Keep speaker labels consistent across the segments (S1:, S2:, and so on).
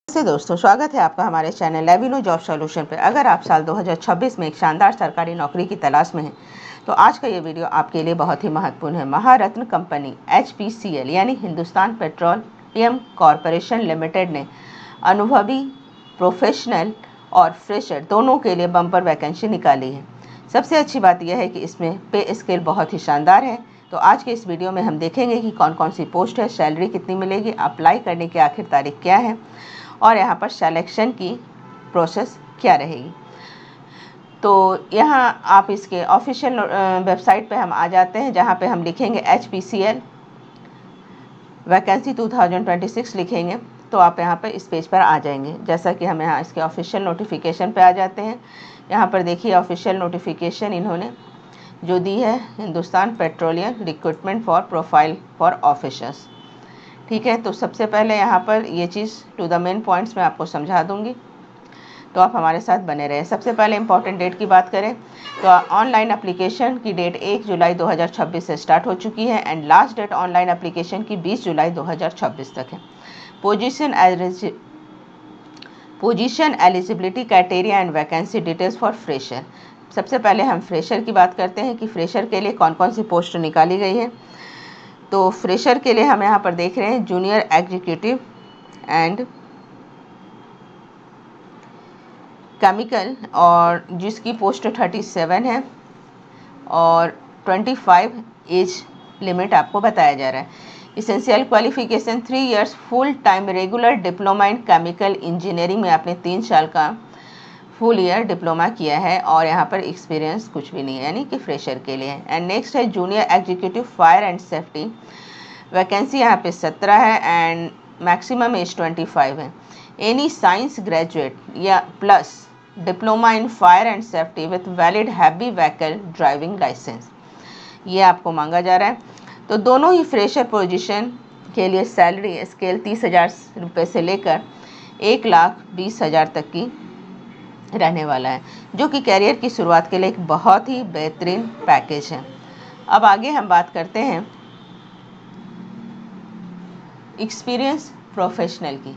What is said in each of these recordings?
S1: नमस्ते दोस्तों, स्वागत है आपका हमारे चैनल लेविनो जॉब सॉल्यूशन पर। अगर आप साल 2026 में एक शानदार सरकारी नौकरी की तलाश में हैं तो आज का ये वीडियो आपके लिए बहुत ही महत्वपूर्ण है। महारत्न कंपनी HPCL यानी हिंदुस्तान पेट्रोलियम कॉरपोरेशन लिमिटेड ने अनुभवी, प्रोफेशनल और फ्रेशर दोनों के लिए बम्पर वैकेंसी निकाली है। सबसे अच्छी बात यह है कि इसमें पे स्केल बहुत ही शानदार है। तो आज के इस वीडियो में हम देखेंगे कि कौन कौन सी पोस्ट है, सैलरी कितनी मिलेगी, अप्लाई करने की आखिर तारीख क्या है और यहाँ पर सिलेक्शन की प्रोसेस क्या रहेगी। तो यहाँ आप इसके ऑफिशियल वेबसाइट पे हम आ जाते हैं, जहाँ पे हम लिखेंगे HPCL वैकेंसी 2026 लिखेंगे तो आप यहाँ पर इस पेज पर आ जाएंगे। जैसा कि हम यहाँ इसके ऑफिशियल नोटिफिकेशन पे आ जाते हैं। यहाँ पर देखिए ऑफिशियल नोटिफिकेशन इन्होंने जो दी है, Hindustan petroleum recruitment for profile for officers. ठीक है, तो सबसे पहले यहाँ पर ये चीज़ टू द मेन पॉइंट्स मैं आपको समझा दूंगी, तो आप हमारे साथ बने रहें। सबसे पहले इम्पॉर्टेंट डेट की बात करें तो ऑनलाइन एप्लीकेशन की डेट 1 जुलाई 2026 से स्टार्ट हो चुकी है and last date online application की 20 जुलाई 2026 तक है। Position eligibility criteria and vacancy details for fresher. सबसे पहले हम फ्रेशर की बात करते हैं कि फ्रेशर के लिए कौन कौन सी पोस्ट निकाली गई है। तो फ्रेशर के लिए हम यहाँ पर देख रहे हैं जूनियर एग्जीक्यूटिव एंड केमिकल, और जिसकी पोस्ट 37 है और 25 एज लिमिट आपको बताया जा रहा है। Essential qualification 3 years full time regular diploma in chemical engineering में आपने 3 साल का फुल ईयर डिप्लोमा किया है और यहाँ पर एक्सपीरियंस कुछ भी नहीं है, यानी कि फ्रेशर के लिए है। एंड नेक्स्ट है junior executive fire and safety, vacancy यहाँ पे 17 है एंड मैक्सिमम एज 25 है। एनी साइंस ग्रेजुएट या plus diploma in fire and safety with valid heavy vehicle driving licence, ये आपको मांगा जा रहा है। तो दोनों ही फ्रेशर पोजीशन के लिए सैलरी स्केल 30,000 रुपये से लेकर 1,20,000 तक की रहने वाला है, जो कि कैरियर की शुरुआत के लिए एक बहुत ही बेहतरीन पैकेज है। अब आगे हम बात करते हैं एक्सपीरियंस प्रोफेशनल की।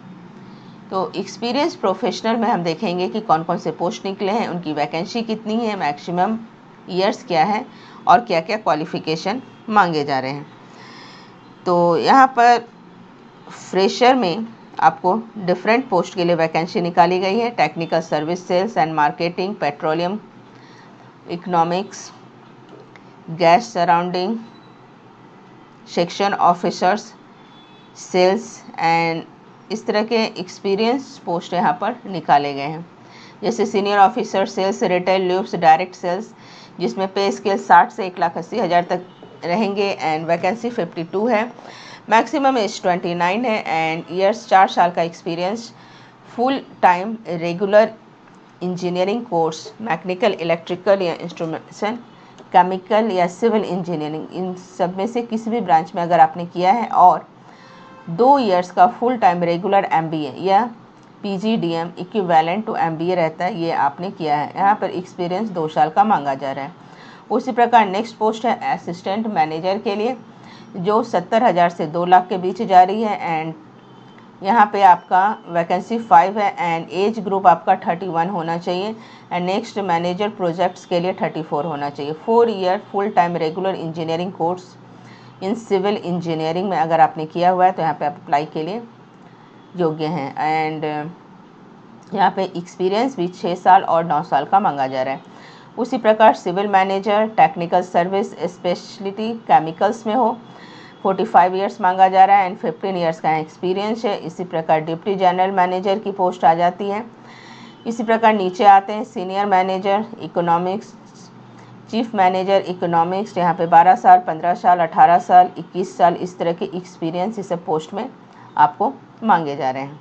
S1: तो एक्सपीरियंस प्रोफेशनल में हम देखेंगे कि कौन कौन से पोस्ट निकले हैं, उनकी वैकेंसी कितनी है, मैक्सिमम ईयर्स क्या है और क्या क्या क्वालिफिकेशन मांगे जा रहे हैं। तो यहाँ पर फ्रेशर में आपको डिफरेंट पोस्ट के लिए वैकेंसी निकाली गई है। Technical service, sales and marketing, petroleum, economics, gas surrounding, section officers, sales and इस तरह के एक्सपीरियंस पोस्ट यहाँ पर निकाले गए हैं। जैसे senior officer sales, retail, loops, direct sales, जिसमें पे स्केल 60 से 1,80,000 तक रहेंगे एंड वैकेंसी 52 है। मैक्सिमम एज 29 है एंड ईयर्स 4 साल का experience, full time regular engineering course, mechanical, electrical या इंस्ट्रूमेंटेशन, केमिकल या सिविल इंजीनियरिंग, इन सब में से किसी भी ब्रांच में अगर आपने किया है, और 2 इयर्स का फुल टाइम रेगुलर MBA या PGDM इक्विवेलेंट टू MBA रहता है, ये आपने किया है। यहाँ पर एक्सपीरियंस 2 साल का मांगा जा रहा है। उसी प्रकार नेक्स्ट पोस्ट है असिस्टेंट मैनेजर के लिए, जो 70,000 से 2 लाख के बीच जा रही है एंड यहाँ पे आपका वैकेंसी 5 है एंड एज ग्रुप आपका 31 होना चाहिए एंड नेक्स्ट मैनेजर प्रोजेक्ट्स के लिए 34 होना चाहिए। 4 year full time regular engineering course in civil engineering में अगर आपने किया हुआ है तो यहाँ पे आप अप्लाई के लिए योग्य हैं एंड यहाँ पे एक्सपीरियंस भी 6 साल और 9 साल का मांगा जा रहा है। उसी प्रकार civil manager technical service speciality chemicals में हो, 45 ईयर्स मांगा जा रहा है एंड 15 ईयर्स का एक्सपीरियंस है। इसी प्रकार डिप्टी जनरल मैनेजर की पोस्ट आ जाती है। इसी प्रकार नीचे आते हैं senior manager economics, chief manager economics, यहाँ पे 12 साल, 15 साल, 18 साल, 21 साल, इस तरह के एक्सपीरियंस इस पोस्ट में आपको मांगे जा रहे हैं।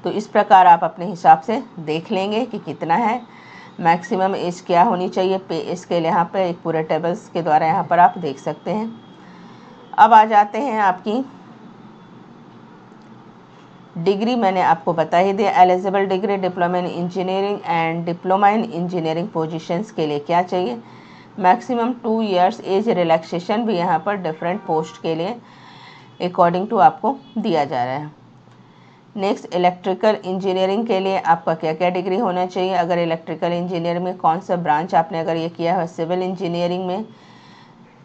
S1: तो इस प्रकार आप अपने हिसाब से देख लेंगे कि कितना है, मैक्सिमम एज क्या होनी चाहिए, पे स्केल यहाँ पर एक पूरे टेबल्स के द्वारा यहाँ पर आप देख सकते हैं। अब आ जाते हैं आपकी डिग्री, मैंने आपको बता ही दिया eligible degree diploma in engineering and diploma in engineering positions के लिए क्या चाहिए। मैक्सिमम 2 इयर्स एज रिलैक्सेशन भी यहाँ पर डिफरेंट पोस्ट के लिए अकॉर्डिंग टू आपको दिया जा रहा है। नेक्स्ट, इलेक्ट्रिकल इंजीनियरिंग के लिए आपका क्या क्या डिग्री होना चाहिए। अगर इलेक्ट्रिकल इंजीनियरिंग में कौन सा ब्रांच आपने अगर ये किया है, सिविल इंजीनियरिंग में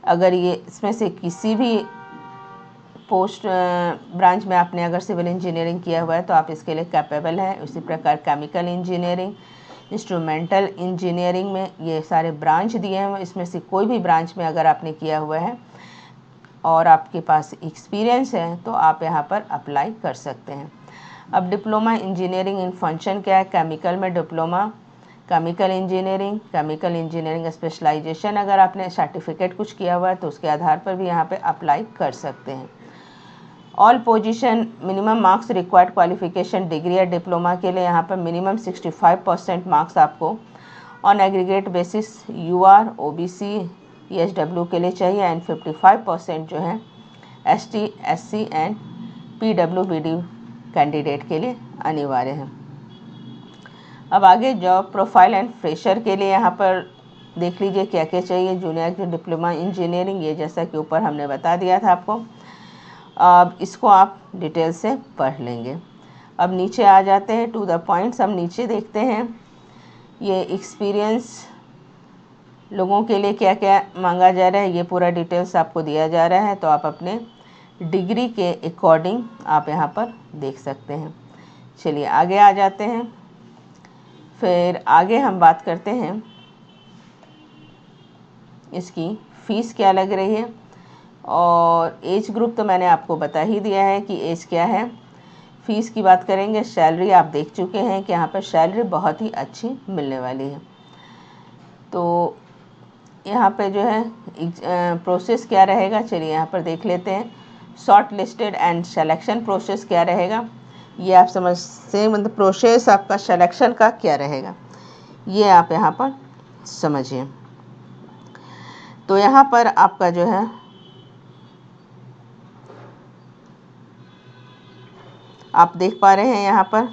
S1: अगर ये इसमें से किसी भी पोस्ट ब्रांच में आपने अगर सिविल इंजीनियरिंग किया हुआ है तो आप इसके लिए कैपेबल हैं। उसी प्रकार केमिकल इंजीनियरिंग, इंस्ट्रूमेंटल इंजीनियरिंग में ये सारे ब्रांच दिए हैं, इसमें से कोई भी ब्रांच में अगर आपने किया हुआ है और आपके पास एक्सपीरियंस है तो आप यहाँ पर अप्लाई कर सकते हैं। अब डिप्लोमा इंजीनियरिंग इन फंक्शन क्या है। केमिकल में डिप्लोमा केमिकल इंजीनियरिंग स्पेशलाइजेशन अगर आपने सर्टिफिकेट कुछ किया हुआ है तो उसके आधार पर भी यहाँ पे अप्लाई कर सकते हैं। All position minimum marks required qualification degree या डिप्लोमा के लिए यहाँ पर मिनिमम 65% मार्क्स आपको on aggregate basis UR OBC ESW के लिए चाहिए एंड 55% जो है ST SC and PWBD candidate के लिए अनिवार्य है। अब आगे जॉब प्रोफाइल एंड फ्रेशर के लिए यहाँ पर देख लीजिए क्या क्या चाहिए। जूनियर डिप्लोमा इंजीनियरिंग, ये जैसा कि ऊपर हमने बता दिया था आपको, अब इसको आप डिटेल से पढ़ लेंगे। अब नीचे आ जाते हैं टू द पॉइंट्स। हम नीचे देखते हैं ये एक्सपीरियंस लोगों के लिए क्या क्या मांगा जा रहा है, ये पूरा डिटेल्स आपको दिया जा रहा है, तो आप अपने डिग्री के अकॉर्डिंग आप यहाँ पर देख सकते हैं। चलिए आगे आ जाते हैं। फिर आगे हम बात करते हैं इसकी फ़ीस क्या लग रही है, और एज ग्रुप तो मैंने आपको बता ही दिया है कि एज क्या है। फ़ीस की बात करेंगे, सैलरी आप देख चुके हैं कि यहाँ पर सैलरी बहुत ही अच्छी मिलने वाली है। तो यहाँ पे जो है प्रोसेस क्या रहेगा, चलिए यहाँ पर देख लेते हैं। Short listed and selection process क्या रहेगा, ये आप समझते हैं, मतलब प्रोसेस आपका सिलेक्शन का क्या रहेगा ये आप यहाँ पर समझिए। तो यहाँ पर आपका जो है आप देख पा रहे हैं यहाँ पर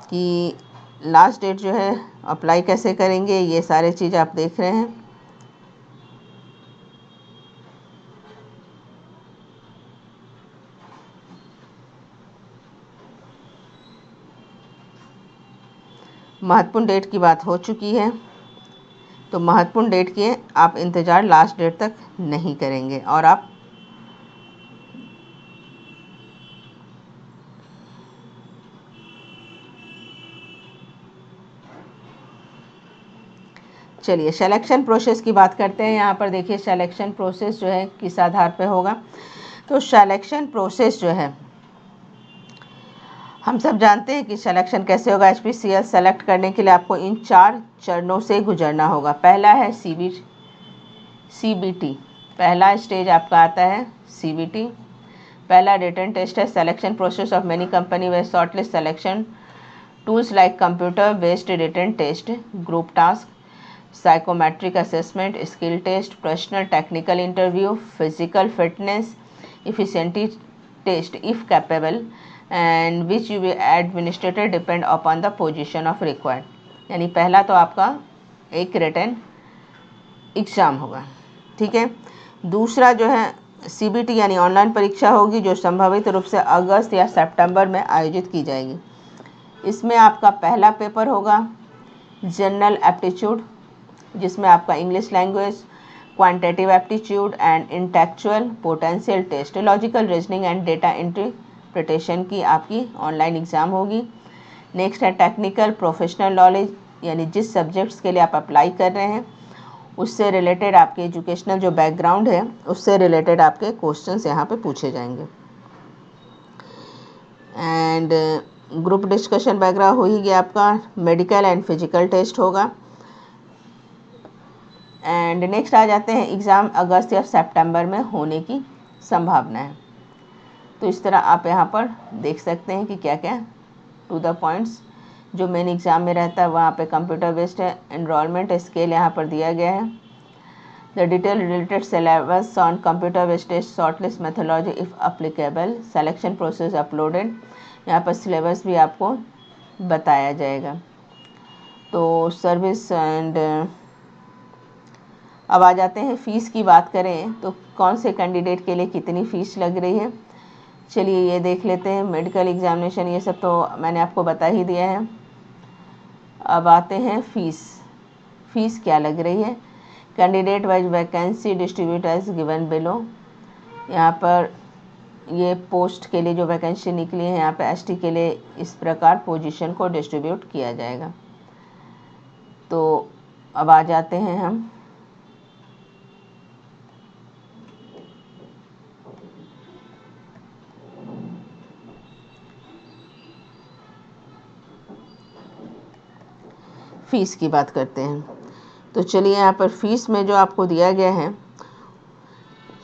S1: कि लास्ट डेट जो है अप्लाई कैसे करेंगे, ये सारे चीज़ आप देख रहे हैं। महत्वपूर्ण डेट की बात हो चुकी है, तो महत्वपूर्ण डेट के आप इंतज़ार लास्ट डेट तक नहीं करेंगे और आप चलिए सिलेक्शन प्रोसेस की बात करते हैं। यहाँ पर देखिए सिलेक्शन प्रोसेस जो है किस आधार पे होगा। तो सिलेक्शन प्रोसेस जो है हम सब जानते हैं कि सिलेक्शन कैसे होगा। HPCL सेलेक्ट करने के लिए आपको इन 4 चरणों से गुजरना होगा। पहला है CBT, पहला स्टेज आपका आता है CBT। पहला रिटन टेस्ट है। Selection process of many company वे shortlist selection tools like computer based written test, group task, psychometric assessment, skill test, personal technical interview, physical fitness, efficiency test if capable and which you be administrated depend upon the position of required. यानी पहला तो आपका एक written exam होगा, ठीक है। दूसरा जो है CBT यानी ऑनलाइन परीक्षा होगी, जो संभावित रूप से अगस्त या सितंबर में आयोजित की जाएगी। इसमें आपका पहला पेपर होगा जनरल एप्टीट्यूड, जिसमें आपका English language, quantitative aptitude and intellectual potential test, logical reasoning and data interpretation की आपकी ऑनलाइन एग्ज़ाम होगी। नेक्स्ट है टेक्निकल प्रोफेशनल नॉलेज, यानी जिस सब्जेक्ट्स के लिए आप अप्लाई कर रहे हैं उससे रिलेटेड आपके एजुकेशनल जो बैकग्राउंड है उससे रिलेटेड आपके क्वेश्चंस यहाँ पे पूछे जाएंगे। एंड ग्रुप डिस्कशन बैकग्राउंड हो ही गया आपका। मेडिकल एंड फिजिकल टेस्ट होगा। एंड नेक्स्ट आ जाते हैं एग्ज़ाम अगस्त या सितंबर में होने की संभावना है। तो इस तरह आप यहाँ पर देख सकते हैं कि क्या क्या टू द पॉइंट्स जो मेन एग्ज़ाम में रहता है वहाँ पे कंप्यूटर बेस्ड है। एनरोलमेंट स्केल यहाँ पर दिया गया है। The detail related syllabus on computer based test, shortlist methodology if applicable, selection process uploaded, यहाँ पर सिलेबस भी आपको बताया जाएगा। तो सर्विस एंड अब आ जाते हैं फ़ीस की बात करें तो कौन से कैंडिडेट के लिए कितनी फ़ीस लग रही है। चलिए ये देख लेते हैं मेडिकल एग्जामिनेशन, ये सब तो मैंने आपको बता ही दिया है। अब आते हैं फीस क्या लग रही है। Candidate wise vacancy distribute as given below. यहाँ पर ये पोस्ट के लिए जो वैकेंसी निकली है यहाँ पे एसटी के लिए इस प्रकार पोजीशन को डिस्ट्रीब्यूट किया जाएगा। तो अब आ जाते हैं हम फीस की बात करते हैं। तो चलिए यहाँ पर फीस में जो आपको दिया गया है,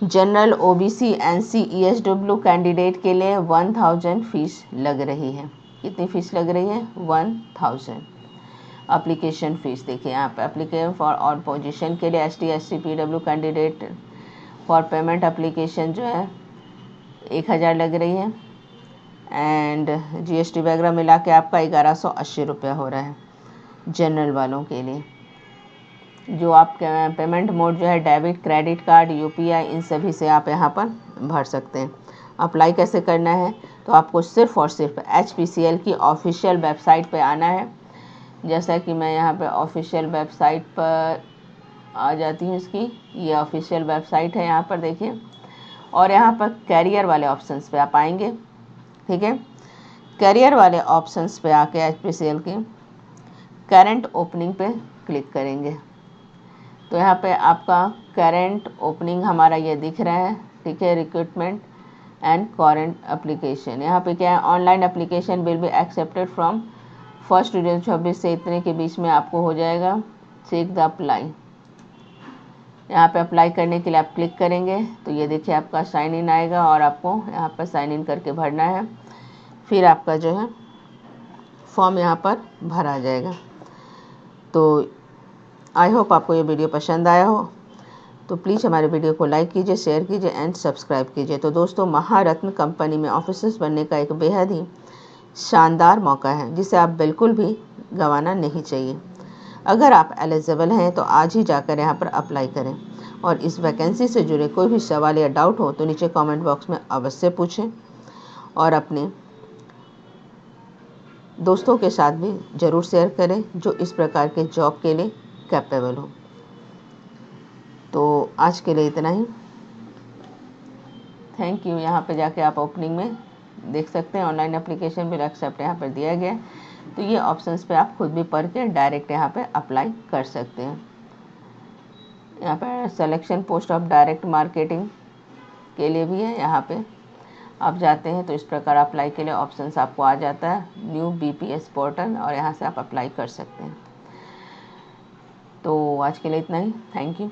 S1: जनरल ओबीसी एनसी ईएसडब्ल्यू कैंडिडेट के लिए 1000 फीस लग रही है। कितनी फीस लग रही है? 1000। एप्लीकेशन फीस देखिए यहाँ पे, एप्लीकेशन फॉर ऑल पोजीशन के लिए ST SC PWD candidate for payment application जो है 1000 लग रही है। एंड जीएसटी वगैरह मिला के आपका 1180 रुपया हो रहा है जनरल वालों के लिए। जो आप पेमेंट मोड जो है डेबिट, क्रेडिट कार्ड, यूपीआई, इन सभी से आप यहाँ पर भर सकते हैं। अप्लाई कैसे करना है? तो आपको सिर्फ और सिर्फ एचपीसीएल की ऑफिशियल वेबसाइट पे आना है। जैसा कि मैं यहाँ पे ऑफिशियल वेबसाइट पर आ जाती हूँ इसकी, ये ऑफिशियल वेबसाइट है यहाँ पर देखिए। और यहाँ पर कैरियर वाले ऑप्शंस पे आप आएंगे, ठीक है। कैरियर वाले ऑप्शंस पे आके एचपीसीएल की करंट ओपनिंग पे क्लिक करेंगे तो यहाँ पे आपका करंट ओपनिंग हमारा ये दिख रहा है, ठीक है। रिक्रूटमेंट एंड करंट एप्लीकेशन, यहाँ पे क्या है, online application will be accepted from 1 जुलाई 26 से इतने के बीच में आपको हो जाएगा। चेक द अप्लाई, यहाँ पे अप्लाई करने के लिए आप क्लिक करेंगे तो ये देखिए आपका साइन इन आएगा और आपको यहाँ पर साइन इन करके भरना है। फिर आपका जो है फॉर्म यहाँ पर भरा जाएगा। तो आई होप आपको ये वीडियो पसंद आया हो, तो प्लीज़ हमारे वीडियो को लाइक कीजिए, शेयर कीजिए एंड सब्सक्राइब कीजिए। तो दोस्तों, महारत्न कंपनी में ऑफिसर्स बनने का एक बेहद ही शानदार मौका है जिसे आप बिल्कुल भी गंवाना नहीं चाहिए। अगर आप एलिजिबल हैं तो आज ही जाकर यहाँ पर अप्लाई करें और इस वैकेंसी से जुड़े कोई भी सवाल या डाउट हो तो नीचे कमेंट बॉक्स में अवश्य पूछें और अपने दोस्तों के साथ भी ज़रूर शेयर करें जो इस प्रकार के जॉब के लिए कैपेबल हो। तो आज के लिए इतना ही, थैंक यू। यहाँ पे जाके आप ओपनिंग में देख सकते हैं ऑनलाइन एप्लीकेशन बिल एक्सेप्ट यहाँ पर दिया गया है। तो ये ऑप्शंस पे आप खुद भी पढ़ के डायरेक्ट यहाँ पे अप्लाई कर सकते हैं। यहाँ पर selection post of direct marketing के लिए भी है, यहाँ पे आप जाते हैं तो इस प्रकार अप्लाई के लिए ऑप्शंस आपको आ जाता है, न्यू बीपीएस पोर्टल, और यहाँ से आप अप्लाई कर सकते हैं। तो आज के लिए इतना ही, थैंक यू।